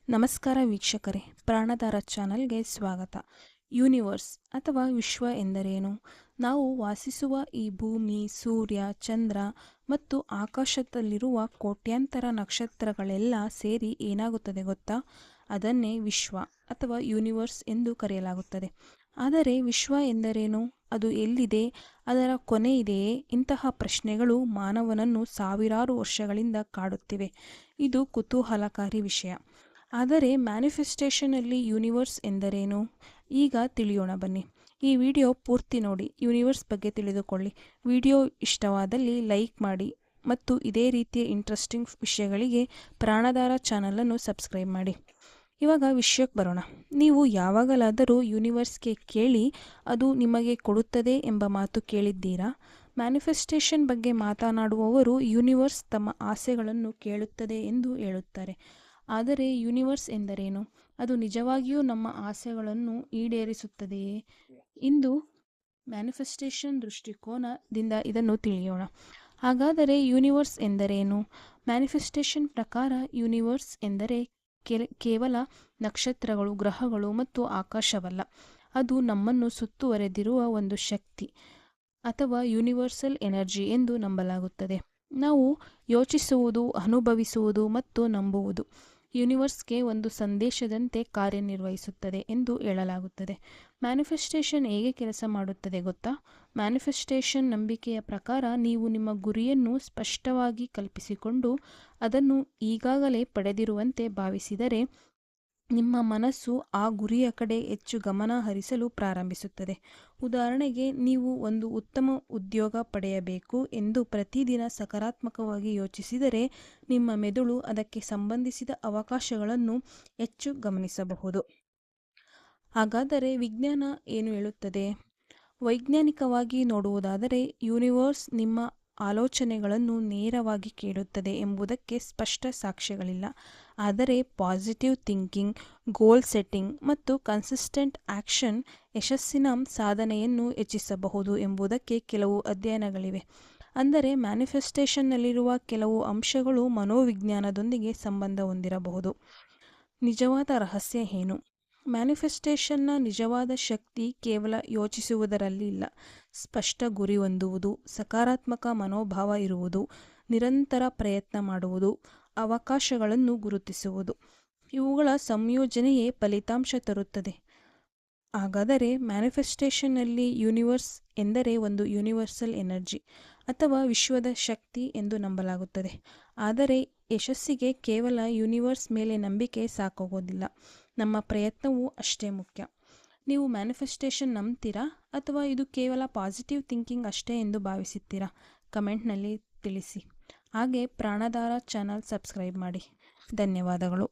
ನಮಸ್ಕಾರ ವೀಕ್ಷಕರೇ, ಪ್ರಾಣಧಾರ ಚಾನಲ್ಗೆ ಸ್ವಾಗತ. ಯೂನಿವರ್ಸ್ ಅಥವಾ ವಿಶ್ವ ಎಂದರೇನು? ನಾವು ವಾಸಿಸುವ ಈ ಭೂಮಿ, ಸೂರ್ಯ, ಚಂದ್ರ ಮತ್ತು ಆಕಾಶದಲ್ಲಿರುವ ಕೋಟ್ಯಾಂತರ ನಕ್ಷತ್ರಗಳೆಲ್ಲ ಸೇರಿ ಏನಾಗುತ್ತದೆ ಗೊತ್ತಾ? ಅದನ್ನೇ ವಿಶ್ವ ಅಥವಾ ಯೂನಿವರ್ಸ್ ಎಂದು ಕರೆಯಲಾಗುತ್ತದೆ. ಆದರೆ ವಿಶ್ವ ಎಂದರೇನು? ಅದು ಎಲ್ಲಿದೆ? ಅದರ ಕೊನೆ ಇದೆಯೇ? ಇಂತಹ ಪ್ರಶ್ನೆಗಳು ಮಾನವನನ್ನು ಸಾವಿರಾರು ವರ್ಷಗಳಿಂದ ಕಾಡುತ್ತಿವೆ. ಇದು ಕುತೂಹಲಕಾರಿ ವಿಷಯ. ಆದರೆ ಮ್ಯಾನಿಫೆಸ್ಟೇಷನಲ್ಲಿ ಯೂನಿವರ್ಸ್ ಎಂದರೇನು? ಈಗ ತಿಳಿಯೋಣ ಬನ್ನಿ. ಈ ವಿಡಿಯೋ ಪೂರ್ತಿ ನೋಡಿ, ಯೂನಿವರ್ಸ್ ಬಗ್ಗೆ ತಿಳಿದುಕೊಳ್ಳಿ. ವಿಡಿಯೋ ಇಷ್ಟವಾದಲ್ಲಿ ಲೈಕ್ ಮಾಡಿ ಮತ್ತು ಇದೇ ರೀತಿಯ ಇಂಟ್ರೆಸ್ಟಿಂಗ್ ವಿಷಯಗಳಿಗೆ ಪ್ರಾಣಧಾರ ಚಾನಲನ್ನು ಸಬ್ಸ್ಕ್ರೈಬ್ ಮಾಡಿ. ಇವಾಗ ವಿಷಯಕ್ಕೆ ಬರೋಣ. ನೀವು ಯಾವಾಗಲಾದರೂ ಯೂನಿವರ್ಸ್ಗೆ ಕೇಳಿ ಅದು ನಿಮಗೆ ಕೊಡುತ್ತದೆ ಎಂಬ ಮಾತು ಕೇಳಿದ್ದೀರಾ? ಮ್ಯಾನಿಫೆಸ್ಟೇಷನ್ ಬಗ್ಗೆ ಮಾತನಾಡುವವರು ಯೂನಿವರ್ಸ್ ತಮ್ಮ ಆಸೆಗಳನ್ನು ಕೇಳುತ್ತದೆ ಎಂದು ಹೇಳುತ್ತಾರೆ. ಆದರೆ ಯೂನಿವರ್ಸ್ ಎಂದರೇನು? ಅದು ನಿಜವಾಗಿಯೂ ನಮ್ಮ ಆಸೆಗಳನ್ನು ಈಡೇರಿಸುತ್ತದೆಯೇ? ಇಂದು ಮ್ಯಾನಿಫೆಸ್ಟೇಷನ್ ದೃಷ್ಟಿಕೋನದಿಂದ ಇದನ್ನು ತಿಳಿಯೋಣ. ಹಾಗಾದರೆ ಯೂನಿವರ್ಸ್ ಎಂದರೇನು? ಮ್ಯಾನಿಫೆಸ್ಟೇಷನ್ ಪ್ರಕಾರ ಯೂನಿವರ್ಸ್ ಎಂದರೆ ಕೇವಲ ನಕ್ಷತ್ರಗಳು, ಗ್ರಹಗಳು ಮತ್ತು ಆಕಾಶವಲ್ಲ. ಅದು ನಮ್ಮನ್ನು ಸುತ್ತುವರೆದಿರುವ ಒಂದು ಶಕ್ತಿ ಅಥವಾ ಯೂನಿವರ್ಸಲ್ ಎನರ್ಜಿ ಎಂದು ನಂಬಲಾಗುತ್ತದೆ. ನಾವು ಯೋಚಿಸುವುದು, ಅನುಭವಿಸುವುದು ಮತ್ತು ನಂಬುವುದು ಯೂನಿವರ್ಸ್ಗೆ ಒಂದು ಸಂದೇಶದಂತೆ ಕಾರ್ಯನಿರ್ವಹಿಸುತ್ತದೆ ಎಂದು ಹೇಳಲಾಗುತ್ತದೆ. ಮ್ಯಾನಿಫೆಸ್ಟೇಷನ್ ಹೇಗೆ ಕೆಲಸ ಮಾಡುತ್ತದೆ ಗೊತ್ತಾ? ಮ್ಯಾನಿಫೆಸ್ಟೇಷನ್ ನಂಬಿಕೆಯ ಪ್ರಕಾರ ನೀವು ನಿಮ್ಮ ಗುರಿಯನ್ನು ಸ್ಪಷ್ಟವಾಗಿ ಕಲ್ಪಿಸಿಕೊಂಡು ಅದನ್ನು ಈಗಾಗಲೇ ಪಡೆದಿರುವಂತೆ ಭಾವಿಸಿದರೆ ನಿಮ್ಮ ಮನಸ್ಸು ಆ ಗುರಿಯ ಕಡೆ ಹೆಚ್ಚು ಗಮನ ಹರಿಸಲು ಪ್ರಾರಂಭಿಸುತ್ತದೆ. ಉದಾಹರಣೆಗೆ, ನೀವು ಒಂದು ಉತ್ತಮ ಉದ್ಯೋಗ ಪಡೆಯಬೇಕು ಎಂದು ಪ್ರತಿದಿನ ಸಕಾರಾತ್ಮಕವಾಗಿ ಯೋಚಿಸಿದರೆ ನಿಮ್ಮ ಮೆದುಳು ಅದಕ್ಕೆ ಸಂಬಂಧಿಸಿದ ಅವಕಾಶಗಳನ್ನು ಹೆಚ್ಚು ಗಮನಿಸಬಹುದು. ಹಾಗಾದರೆ ವಿಜ್ಞಾನ ಏನು ಹೇಳುತ್ತದೆ? ವೈಜ್ಞಾನಿಕವಾಗಿ ನೋಡುವುದಾದರೆ ಯೂನಿವರ್ಸ್ ನಿಮ್ಮ ಆಲೋಚನೆಗಳನ್ನು ನೇರವಾಗಿ ಕೇಳುತ್ತದೆ ಎಂಬುದಕ್ಕೆ ಸ್ಪಷ್ಟ ಸಾಕ್ಷ್ಯಗಳಿಲ್ಲ. ಆದರೆ ಪಾಸಿಟಿವ್ ಥಿಂಕಿಂಗ್, ಗೋಲ್ ಸೆಟ್ಟಿಂಗ್ ಮತ್ತು ಕನ್ಸಿಸ್ಟೆಂಟ್ ಆಕ್ಷನ್ ಯಶಸ್ಸಿನ ಸಾಧನೆಯನ್ನು ಹೆಚ್ಚಿಸಬಹುದು ಎಂಬುದಕ್ಕೆ ಕೆಲವು ಅಧ್ಯಯನಗಳಿವೆ. ಅಂದರೆ ಮ್ಯಾನಿಫೆಸ್ಟೇಷನ್ನಲ್ಲಿರುವ ಕೆಲವು ಅಂಶಗಳು ಮನೋವಿಜ್ಞಾನದೊಂದಿಗೆ ಸಂಬಂಧ ಹೊಂದಿರಬಹುದು. ನಿಜವಾದ ರಹಸ್ಯ ಏನು? ಮ್ಯಾನಿಫೆಸ್ಟೇಷನ್ನ ನಿಜವಾದ ಶಕ್ತಿ ಕೇವಲ ಯೋಚಿಸುವುದರಲ್ಲಿ ಇಲ್ಲ. ಸ್ಪಷ್ಟ ಗುರಿ ಹೊಂದುವುದು, ಸಕಾರಾತ್ಮಕ ಮನೋಭಾವ ಇರುವುದು, ನಿರಂತರ ಪ್ರಯತ್ನ ಮಾಡುವುದು, ಅವಕಾಶಗಳನ್ನು ಗುರುತಿಸುವುದು, ಇವುಗಳ ಸಂಯೋಜನೆಯೇ ಫಲಿತಾಂಶ ತರುತ್ತದೆ. ಹಾಗಾದರೆ ಮ್ಯಾನಿಫೆಸ್ಟೇಷನ್ನಲ್ಲಿ ಯೂನಿವರ್ಸ್ ಎಂದರೆ ಒಂದು ಯೂನಿವರ್ಸಲ್ ಎನರ್ಜಿ ಅಥವಾ ವಿಶ್ವದ ಶಕ್ತಿ ಎಂದು ನಂಬಲಾಗುತ್ತದೆ. ಆದರೆ ಯಶಸ್ಸಿಗೆ ಕೇವಲ ಯೂನಿವರ್ಸ್ ಮೇಲೆ ನಂಬಿಕೆ ಸಾಕಾಗೋದಿಲ್ಲ, ನಮ್ಮ ಪ್ರಯತ್ನವೂ ಅಷ್ಟೇ ಮುಖ್ಯ. ನೀವು ಮ್ಯಾನಿಫೆಸ್ಟೇಷನ್ ನಂಬ್ತೀರಾ ಅಥವಾ ಇದು ಕೇವಲ ಪಾಸಿಟಿವ್ ಥಿಂಕಿಂಗ್ ಅಷ್ಟೇ ಎಂದು ಭಾವಿಸುತ್ತೀರಾ? ಕಮೆಂಟ್ನಲ್ಲಿ ತಿಳಿಸಿ. ಹಾಗೆ ಪ್ರಾಣಧಾರ ಚಾನಲ್ ಸಬ್ಸ್ಕ್ರೈಬ್ ಮಾಡಿ. ಧನ್ಯವಾದಗಳು.